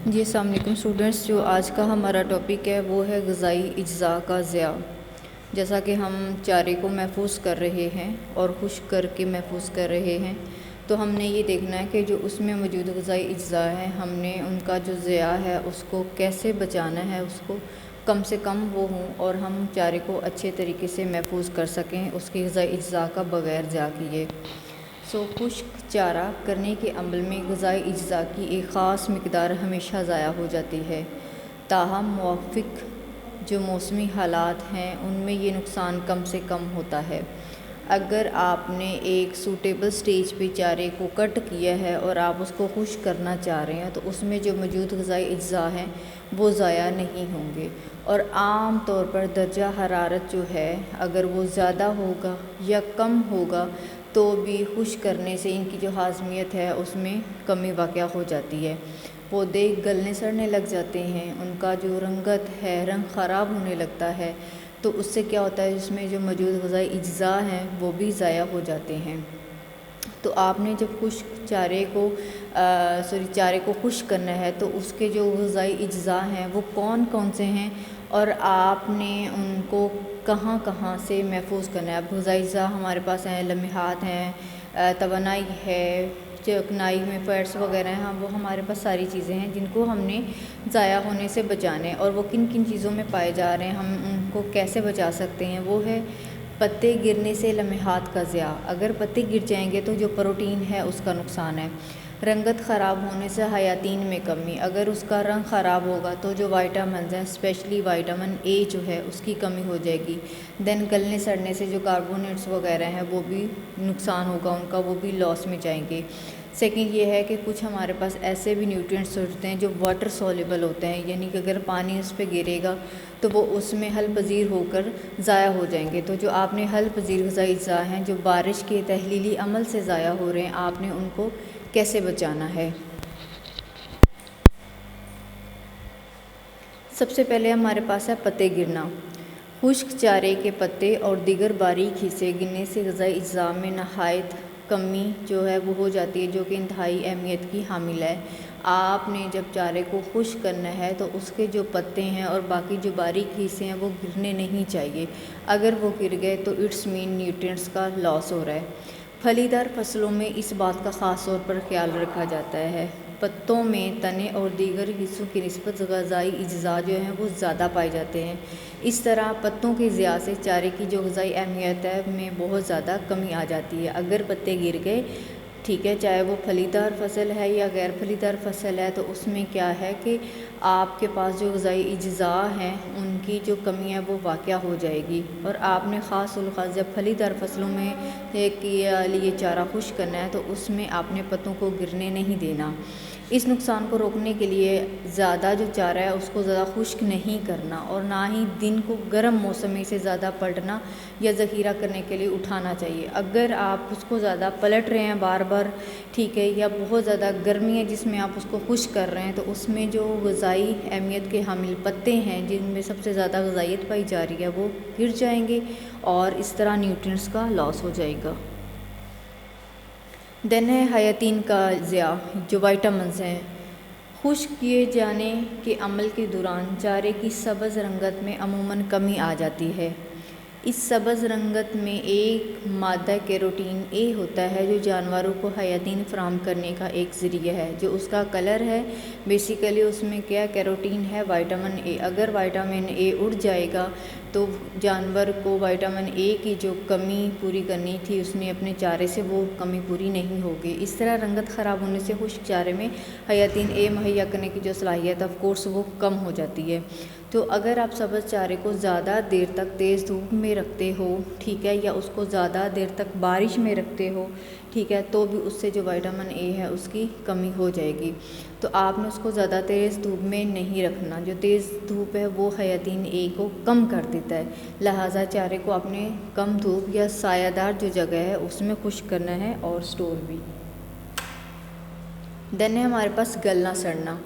جی السلام علیکم اسٹوڈنٹس، جو آج کا ہمارا ٹاپک ہے وہ ہے غذائی اجزاء کا ضیاع۔ جیسا کہ ہم چارے کو محفوظ کر رہے ہیں اور خشک کر کے محفوظ کر رہے ہیں، تو ہم نے یہ دیکھنا ہے کہ جو اس میں موجود غذائی اجزاء ہیں، ہم نے ان کا جو ضیاع ہے اس کو کیسے بچانا ہے، اس کو کم سے کم وہ ہوں اور ہم چارے کو اچھے طریقے سے محفوظ کر سکیں اس کی غذائی اجزاء کا بغیر ضیاع کیے۔ خشک چارہ کرنے کے عمل میں غذائی اجزاء کی ایک خاص مقدار ہمیشہ ضائع ہو جاتی ہے، تاہم موافق جو موسمی حالات ہیں ان میں یہ نقصان کم سے کم ہوتا ہے۔ اگر آپ نے ایک سوٹیبل سٹیج پہ چارے کو کٹ کیا ہے اور آپ اس کو خشک کرنا چاہ رہے ہیں تو اس میں جو موجود غذائی اجزاء ہیں وہ ضائع نہیں ہوں گے، اور عام طور پر درجہ حرارت جو ہے اگر وہ زیادہ ہوگا یا کم ہوگا تو بھی خشک کرنے سے ان کی جو ہاضمیت ہے اس میں کمی واقع ہو جاتی ہے۔ پودے گلنے سڑنے لگ جاتے ہیں، ان کا جو رنگت ہے رنگ خراب ہونے لگتا ہے، تو اس سے کیا ہوتا ہے اس میں جو موجود غذائی اجزاء ہیں وہ بھی ضائع ہو جاتے ہیں۔ تو آپ نے جب چارے کو خشک کرنا ہے تو اس کے جو غذائی اجزاء ہیں وہ کون کون سے ہیں اور آپ نے ان کو کہاں کہاں سے محفوظ کرنا ہے۔ اب غذائی اجزاء ہمارے پاس ہیں، لمحات ہیں، توانائی ہے، چکنائی میں فیٹس وغیرہ ہیں، وہ ہمارے پاس ساری چیزیں ہیں جن کو ہم نے ضائع ہونے سے بچانا ہے، اور وہ کن کن چیزوں میں پائے جا رہے ہیں، ہم ان کو کیسے بچا سکتے ہیں۔ وہ ہے پتے گرنے سے لمحات کا ضیاع۔ اگر پتے گر جائیں گے تو جو پروٹین ہے اس کا نقصان ہے۔ رنگت خراب ہونے سے حیاتین میں کمی، اگر اس کا رنگ خراب ہوگا تو جو وائٹامنز ہیں اسپیشلی وائٹامن اے جو ہے اس کی کمی ہو جائے گی۔ گلنے سڑنے سے جو کاربونیٹس وغیرہ ہیں وہ بھی نقصان ہوگا ان کا، وہ بھی لاس میں جائیں گے۔ سیکنڈ یہ ہے کہ کچھ ہمارے پاس ایسے بھی نیوٹرینٹس ہوتے ہیں جو واٹر سولیبل ہوتے ہیں، یعنی کہ اگر پانی اس پہ گرے گا تو وہ اس میں حل پذیر ہو کر ضائع ہو جائیں گے۔ تو جو آپ نے حل پذیر غذائی اجزاء ہیں جو بارش کے تحلیلی عمل سے ضائع ہو رہے ہیں، آپ نے ان کو کیسے بچانا ہے۔ سب سے پہلے ہمارے پاس ہے پتے گرنا۔ خشک چارے کے پتے اور دیگر باریک حصے گرنے سے غذائی اجزاء میں نہایت کمی جو ہے وہ ہو جاتی ہے، جو کہ انتہائی اہمیت کی حامل ہے۔ آپ نے جب چارے کو خشک کرنا ہے تو اس کے جو پتے ہیں اور باقی جو باریک حصے ہیں وہ گرنے نہیں چاہیے۔ اگر وہ گر گئے تو اٹس مین نیوٹرینٹس کا لاس ہو رہا ہے۔ پھلی دار فصلوں میں اس بات کا خاص طور پر خیال رکھا جاتا ہے، پتوں میں تنے اور دیگر حصوں کی نسبت غذائی اجزاء جو ہیں وہ زیادہ پائے جاتے ہیں۔ اس طرح پتوں کے ضیاع سے چارے کی جو غذائی اہمیت ہے میں بہت زیادہ کمی آ جاتی ہے۔ اگر پتے گر گئے، ٹھیک ہے، چاہے وہ پھلی دار فصل ہے یا غیر پھلی دار فصل ہے، تو اس میں کیا ہے کہ آپ کے پاس جو غذائی اجزاء ہیں ان کی جو کمی ہے وہ واقع ہو جائے گی، اور آپ نے خاص الخاص جب پھلی دار فصلوں میں لیے چارہ خشک کرنا ہے تو اس میں آپ نے پتوں کو گرنے نہیں دینا۔ اس نقصان کو روکنے کے لیے زیادہ جو چارہ ہے اس کو زیادہ خشک نہیں کرنا، اور نہ ہی دن کو گرم موسم میں سے زیادہ پلٹنا یا ذخیرہ کرنے کے لیے اٹھانا چاہیے۔ اگر آپ اس کو زیادہ پلٹ رہے ہیں بار بار، ٹھیک ہے، یا بہت زیادہ گرمی ہے جس میں آپ اس کو خشک کر رہے ہیں، تو اس میں جو غذائی اہمیت کے حامل پتے ہیں جن میں سب سے زیادہ غذائیت پائی جا رہی ہے وہ گر جائیں گے، اور اس طرح نیوٹرینٹس کا لاس ہو جائے گا۔ دین ہے حیاتین کا ضیاع، جو وائٹامنز ہیں۔ خشک کیے جانے کے عمل کے دوران چارے کی سبز رنگت میں عموماً کمی آ جاتی ہے۔ اس سبز رنگت میں ایک مادہ کیروٹین اے ہوتا ہے جو جانوروں کو حیاتین فراہم کرنے کا ایک ذریعہ ہے۔ جو اس کا کلر ہے بیسیکلی اس میں کیا کیروٹین ہے، وائٹامن اے۔ اگر وائٹامن اے اڑ جائے گا تو جانور کو وائٹامن اے کی جو کمی پوری کرنی تھی اس نے اپنے چارے سے وہ کمی پوری نہیں ہوگی۔ اس طرح رنگت خراب ہونے سے خشک چارے میں حیاتین اے مہیا کرنے کی جو صلاحیت آف کورس وہ کم ہو جاتی ہے۔ تو اگر آپ سبز چارے کو زیادہ دیر تک تیز دھوپ میں رکھتے ہو، ٹھیک ہے، یا اس کو زیادہ دیر تک بارش میں رکھتے ہو، ٹھیک ہے، تو بھی اس سے جو وائٹامن اے ہے اس کی کمی ہو جائے گی۔ تو آپ نے اس کو زیادہ تیز دھوپ میں نہیں رکھنا، جو تیز دھوپ ہے وہ حیاتین اے کو کم کر دیتا ہے، لہٰذا چارے کو اپنے کم دھوپ یا سایہ دار جو جگہ ہے اس میں خشک کرنا ہے اور سٹور بھی۔ دین ہے ہمارے پاس گلنا سڑنا۔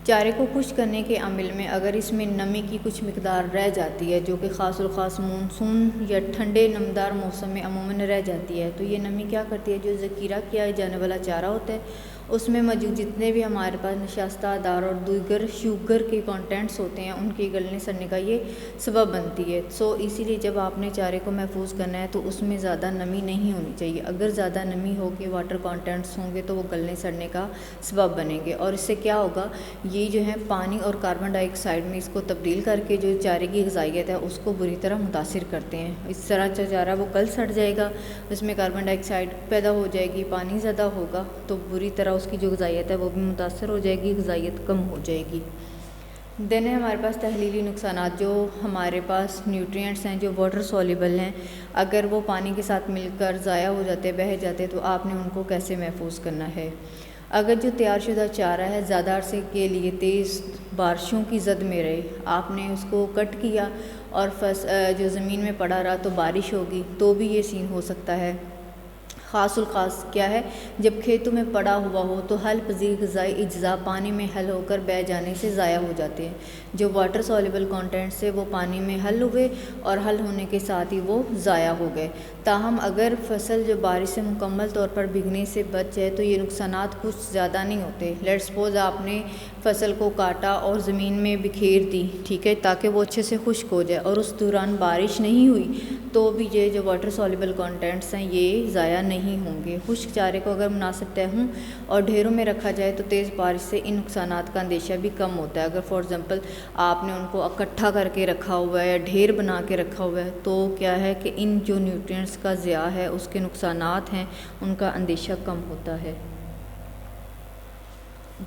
چارے کو خشک کرنے کے عمل میں اگر اس میں نمی کی کچھ مقدار رہ جاتی ہے، جو کہ خاص الخاص مونسون یا ٹھنڈے نمدار موسم میں عموماً رہ جاتی ہے، تو یہ نمی کیا کرتی ہے، جو ذخیرہ کیا جانے والا چارہ ہوتا ہے اس میں موجود جتنے بھی ہمارے پاس نشاستہ ادار اور دیگر شوگر کے کانٹینٹس ہوتے ہیں ان کے گلنے سڑنے کا یہ سبب بنتی ہے. اسی لیے جب آپ نے چارے کو محفوظ کرنا ہے تو اس میں زیادہ نمی نہیں ہونی چاہیے. اگر زیادہ نمی ہوگی واٹر کانٹینٹس ہوں گے تو وہ گلنے سڑنے کا سبب بنیں گے، اور اس سے کیا ہوگا، یہ جو ہے پانی اور کاربن ڈائی آکسائڈ میں اس کو تبدیل کر کے جو چارے کی غذائیت ہے اس کو بری طرح متاثر کرتے ہیں. اس طرح جو چارہ وہ کل سڑ جائے گا، اس میں کاربن ڈائی آکسائڈ پیدا ہو جائے گی، پانی زیادہ ہوگا تو بری طرح اس کی جو غذائیت ہے وہ بھی متاثر ہو جائے گی، غذائیت کم ہو جائے گی. دین ہے ہمارے پاس تحلیلی نقصانات. جو ہمارے پاس نیوٹرینٹس ہیں جو واٹر سولیبل ہیں، اگر وہ پانی کے ساتھ مل کر ضائع ہو جاتے، بہہ جاتے، تو آپ نے ان کو کیسے محفوظ کرنا ہے. اگر جو تیار شدہ چارہ ہے زیادہ عرصے کے لیے تیز بارشوں کی زد میں رہے، آپ نے اس کو کٹ کیا اور جو زمین میں پڑا رہا تو بارش ہوگی تو بھی یہ سین ہو سکتا ہے. خاص الخاص کیا ہے، جب کھیتوں میں پڑا ہوا ہو تو حل پذیر غذائی اجزاء پانی میں حل ہو کر بہہ جانے سے ضائع ہو جاتے ہیں. جو واٹر سولیبل کانٹینٹس سے وہ پانی میں حل ہوئے اور حل ہونے کے ساتھ ہی وہ ضائع ہو گئے. تاہم اگر فصل جو بارش سے مکمل طور پر بھیگنے سے بچ جائے تو یہ نقصانات کچھ زیادہ نہیں ہوتے. لیٹ سپوز آپ نے فصل کو کاٹا اور زمین میں بکھیر دی، ٹھیک ہے، تاکہ وہ اچھے سے خشک ہو جائے، اور اس دوران بارش نہیں ہوئی تو بھی یہ جو واٹر سولیبل کانٹینٹس ہیں یہ ضائع نہیں ہوں گے. خشک چارے کو اگر مناسب تہوں اور ڈھیروں میں رکھا جائے تو تیز بارش سے ان نقصانات کا اندیشہ بھی کم ہوتا ہے. اگر فار ایگزامپل آپ نے ان کو اکٹھا کر کے رکھا ہوا ہے یا ڈھیر بنا کے رکھا ہوا ہے تو کیا ہے کہ ان جو نیوٹرینٹس کا ضیاع ہے، اس کے نقصانات ہیں، ان کا اندیشہ کم ہوتا ہے.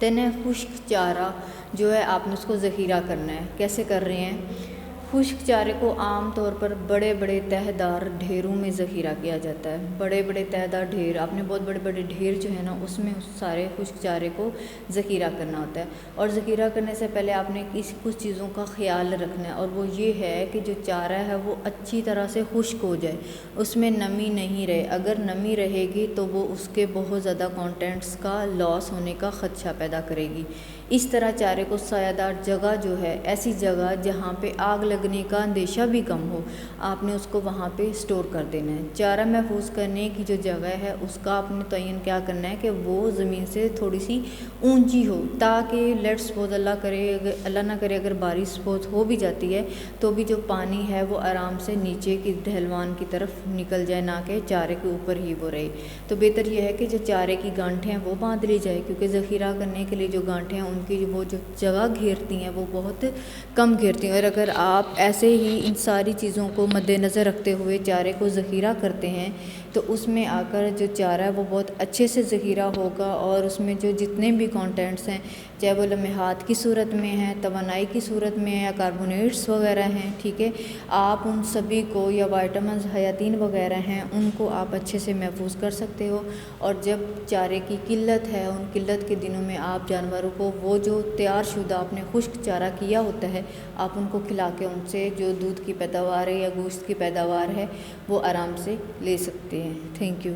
دین ہے خشک چارہ جو ہے آپ نے اس کو ذخیرہ کرنا ہے. کیسے کر رہے ہیں؟ خشک چارے کو عام طور پر بڑے بڑے تہہ دار ڈھیروں میں ذخیرہ کیا جاتا ہے. بڑے بڑے تہہ دار ڈھیر، آپ نے بہت بڑے بڑے ڈھیر جو ہے نا اس میں اس سارے خشک چارے کو ذخیرہ کرنا ہوتا ہے. اور ذخیرہ کرنے سے پہلے آپ نے کچھ چیزوں کا خیال رکھنا ہے، اور وہ یہ ہے کہ جو چارہ ہے وہ اچھی طرح سے خشک ہو جائے، اس میں نمی نہیں رہے. اگر نمی رہے گی تو وہ اس کے بہت زیادہ کانٹینٹس کا لاس ہونے کا خدشہ پیدا کرے گی. اس طرح چارے کو سایہ دار جگہ جو ہے، ایسی جگہ جہاں پہ آگ لگنے کا اندیشہ بھی کم ہو، آپ نے اس کو وہاں پہ سٹور کر دینا ہے. چارہ محفوظ کرنے کی جو جگہ ہے اس کا آپ نے تعین کیا کرنا ہے کہ وہ زمین سے تھوڑی سی اونچی ہو، تاکہ لیٹ سپوز اللہ نہ کرے اگر بارش سپوز ہو بھی جاتی ہے تو بھی جو پانی ہے وہ آرام سے نیچے کی ڈھلوان کی طرف نکل جائے، نہ کہ چارے کے اوپر ہی وہ رہے. تو بہتر یہ ہے کہ جو چارے کی گانٹھیں ہیں وہ باندھ لی جائے، کیونکہ ذخیرہ کرنے کے لیے جو گانٹھیں ہیں ان کی وہ جو جگہ گھیرتی ہیں وہ بہت کم گھیرتی ہیں. اور اگر آپ ایسے ہی ان ساری چیزوں کو مد نظر رکھتے ہوئے چارے کو ذخیرہ کرتے ہیں تو اس میں آ کر جو چارہ ہے وہ بہت اچھے سے ذخیرہ ہوگا، اور اس میں جو جتنے بھی کانٹینٹس ہیں، چاہے وہ لمحات کی صورت میں ہیں، توانائی کی صورت میں یا کاربونیٹس وغیرہ ہیں، ٹھیک ہے، آپ ان سبھی کو یا وائٹامنز حیاتین وغیرہ ہیں ان کو آپ اچھے سے محفوظ کر سکتے ہو. اور جب چارے کی قلت ہے، ان قلت کے دنوں میں آپ جانوروں کو وہ جو تیار شدہ آپ نے خشک چارہ کیا ہوتا ہے آپ ان کو کھلا کے ان سے جو دودھ کی پیداوار ہے یا گوشت کی پیداوار ہے وہ آرام سے لے سکتے ہیں. Thank you.